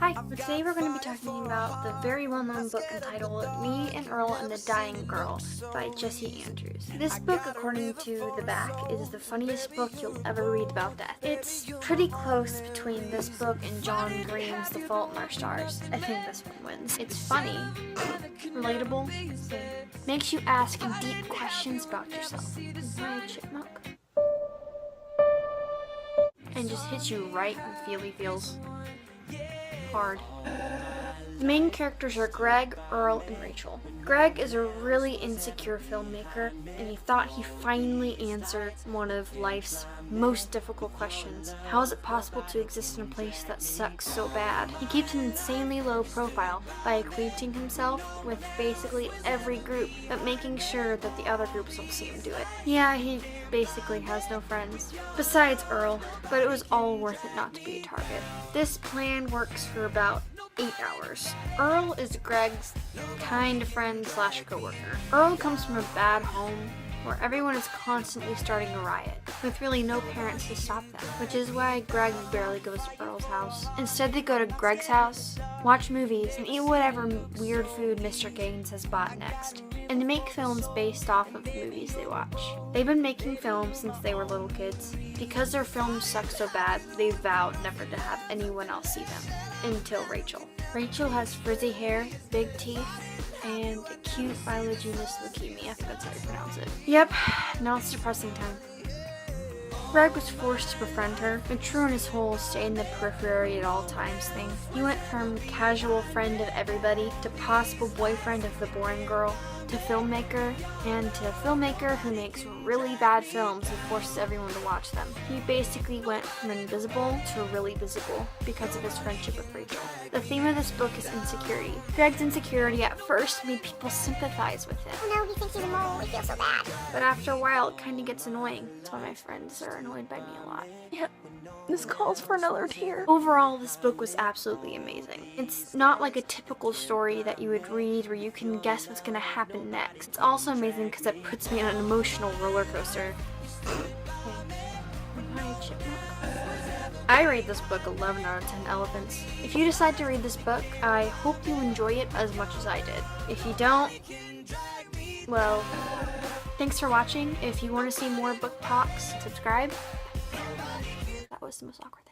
Hi, today we're going to be talking about the very well-known book entitled Me and Earl and the Dying Girl by Jessie Andrews. This book, according to the back, is the funniest book you'll ever read about death. It's pretty close between this book and John Green's The Fault in Our Stars. I think this one wins. It's funny, relatable, makes you ask deep questions about yourself. Am I a chipmunk? And just hits you right in feely feels. Hard. The main characters are Greg, Earl, and Rachel. Greg is a really insecure filmmaker, and he thought he finally answered one of life's most difficult questions. How is it possible to exist in a place that sucks so bad? He keeps an insanely low profile by acquainting himself with basically every group, but making sure that the other groups don't see him do it. Yeah, he basically has no friends. Besides Earl, but it was all worth it not to be a target. This plan works for about 8 hours. Earl is Greg's kind of friend slash coworker. Earl comes from a bad home where everyone is constantly starting a riot, with really no parents to stop them, which is why Greg barely goes to Earl's house. Instead, they go to Greg's house, watch movies, and eat whatever weird food Mr. Gaines has bought next, and to make films based off of the movies they watch. They've been making films since they were little kids. Because their films suck so bad, they vowed never to have anyone else see them, until Rachel. Rachel has frizzy hair, big teeth, and acute phylogenous leukemia, if that's how you pronounce it. Yep, now it's depressing time. Greg was forced to befriend her, and true in his whole stay in the periphery at all times thing. He went from casual friend of everybody to possible boyfriend of the boring girl, to filmmaker, and to filmmaker who makes really bad films and forces everyone to watch them. He basically went from invisible to really visible because of his friendship with Rachel. The theme of this book is insecurity. Greg's insecurity at first made people sympathize with him. Oh no, he thinks he's a mole, he feels so bad. But after a while, it kind of gets annoying. That's why my friends are annoyed by me a lot. Yep. This calls for another tear. Overall, this book was absolutely amazing. It's not like a typical story that you would read where you can guess what's going to happen next. It's also amazing because it puts me on an emotional roller coaster. Am I a chipmunk? I rate this book 11 out of 10 elephants. If you decide to read this book, I hope you enjoy it as much as I did. If you don't, well, thanks for watching. If you want to see more book talks, subscribe. That was the most awkward.